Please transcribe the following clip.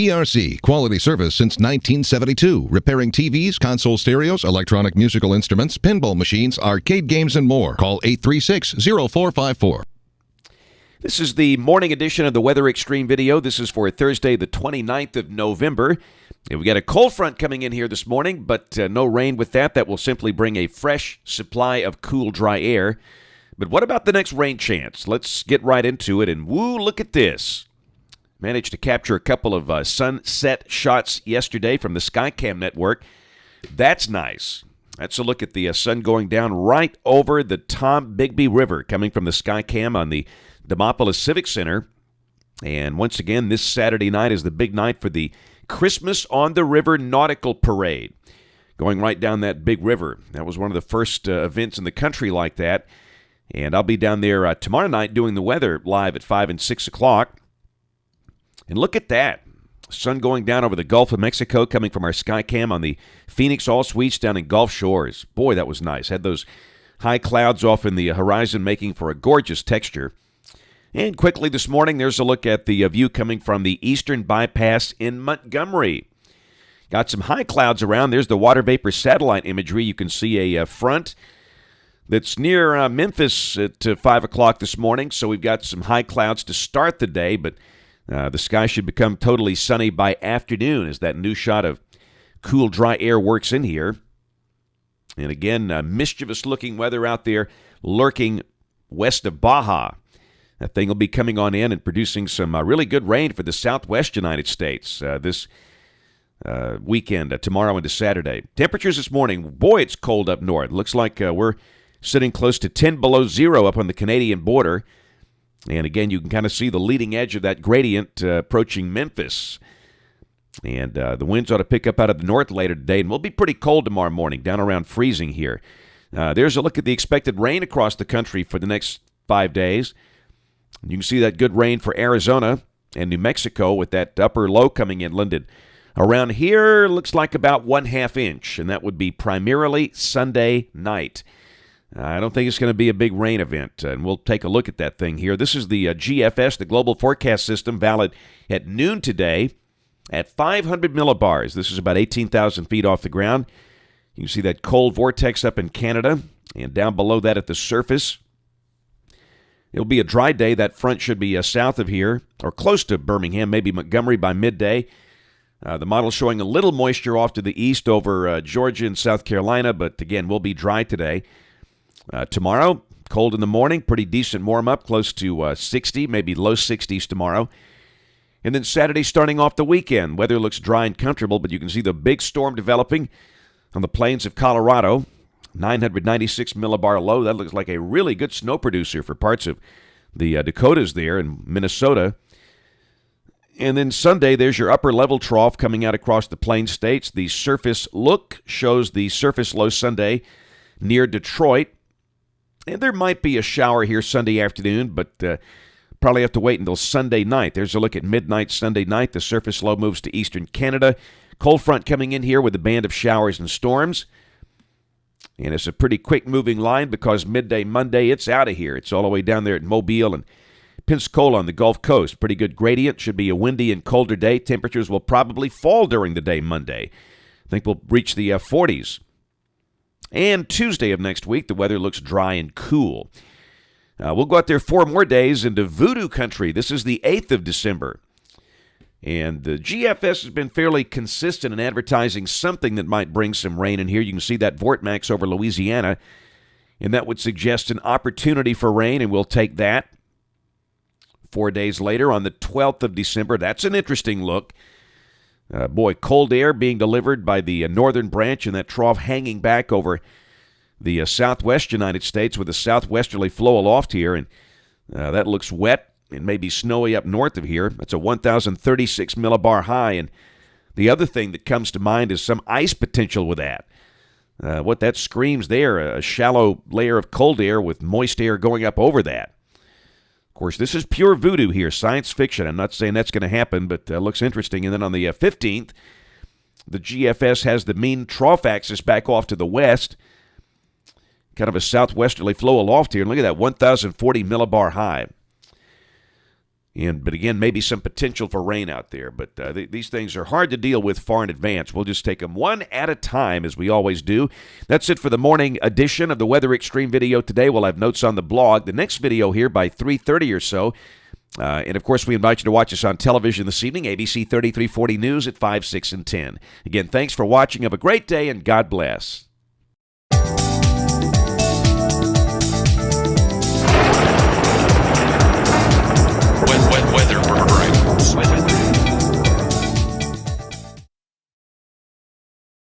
PRC, quality service since 1972. Repairing TVs, console stereos, electronic musical instruments, pinball machines, arcade games, and more. Call 836-0454. This is the morning edition of the Weather Xtreme video. This is for Thursday, the 29th of November. And we got a cold front coming in here this morning, but no rain with that. That will simply bring a fresh supply of cool, dry air. But what about the next rain chance? Let's get right into it. And woo, look at this. Managed to capture a couple of sunset shots yesterday from the Skycam network. That's nice. That's a look at the sun going down right over the Tom Bigby River coming from the Skycam on the Demopolis Civic Center. And once again, this Saturday night is the big night for the Christmas on the River Nautical Parade, going right down that big river. That was one of the first events in the country like that. And I'll be down there tomorrow night doing the weather live at 5 and 6 o'clock. And look at that. Sun going down over the Gulf of Mexico coming from our Skycam on the Phoenix All Suites down in Gulf Shores. Boy, that was nice. Had those high clouds off in the horizon making for a gorgeous texture. And quickly this morning, there's a look at the view coming from the Eastern Bypass in Montgomery. Got some high clouds around. There's the water vapor satellite imagery. You can see a front that's near Memphis at 5 o'clock this morning. So we've got some high clouds to start the day, but the sky should become totally sunny by afternoon as that new shot of cool, dry air works in here. And again, mischievous-looking weather out there lurking west of Baja. That thing will be coming on in and producing some really good rain for the southwest United States this weekend, tomorrow into Saturday. Temperatures this morning, boy, it's cold up north. Looks like we're sitting close to 10 below zero up on the Canadian border. And again, you can kind of see the leading edge of that gradient approaching Memphis. And the winds ought to pick up out of the north later today, and we'll be pretty cold tomorrow morning, down around freezing here. There's a look at the expected rain across the country for the next 5 days. You can see that good rain for Arizona and New Mexico with that upper low coming inland. And around here, looks like about 1/2 inch, and that would be primarily Sunday night. I don't think it's going to be a big rain event, and we'll take a look at that thing here. This is the GFS, the Global Forecast System, valid at noon today at 500 millibars. This is about 18,000 feet off the ground. You can see that cold vortex up in Canada, and down below that at the surface. It'll be a dry day. That front should be south of here, or close to Birmingham, maybe Montgomery by midday. The model showing a little moisture off to the east over Georgia and South Carolina, but again, will be dry today. Tomorrow, cold in the morning, pretty decent warm-up, close to 60, maybe low 60s tomorrow. And then Saturday, starting off the weekend, weather looks dry and comfortable, but you can see the big storm developing on the plains of Colorado. 996 millibar low. That looks like a really good snow producer for parts of the Dakotas there in Minnesota. And then Sunday, there's your upper level trough coming out across the plain states. The surface look shows the surface low Sunday near Detroit. And there might be a shower here Sunday afternoon, but probably have to wait until Sunday night. There's a look at midnight Sunday night. The surface low moves to eastern Canada. Cold front coming in here with a band of showers and storms. And it's a pretty quick-moving line because midday Monday, it's out of here. It's all the way down there at Mobile and Pensacola on the Gulf Coast. Pretty good gradient. Should be a windy and colder day. Temperatures will probably fall during the day Monday. I think we'll reach the 40s. And Tuesday of next week, the weather looks dry and cool. We'll go out there 4 more days into voodoo country. This is the 8th of December. And the GFS has been fairly consistent in advertising something that might bring some rain in here. You can see that vortex over Louisiana, and that would suggest an opportunity for rain, and we'll take that. 4 days later, on the 12th of December, that's an interesting look. Boy, cold air being delivered by the northern branch, and that trough hanging back over the southwest United States with a southwesterly flow aloft here, and that looks wet. It may be snowy up north of here. That's a 1,036 millibar high. And the other thing that comes to mind is some ice potential with that. What that screams there, a shallow layer of cold air with moist air going up over that. Of course, this is pure voodoo here, science fiction. I'm not saying that's going to happen, but looks interesting. And then on the 15th, the GFS has the mean trough axis back off to the west. Kind of a southwesterly flow aloft here. And look at that 1,040 millibar high. But again, maybe some potential for rain out there. But these things are hard to deal with far in advance. We'll just take them one at a time, as we always do. That's it for the morning edition of the Weather Extreme video today. We'll have notes on the blog. The next video here by 3:30 or so. And, of course, we invite you to watch us on television this evening, ABC 3340 News at 5, 6, and 10. Again, thanks for watching. Have a great day, and God bless.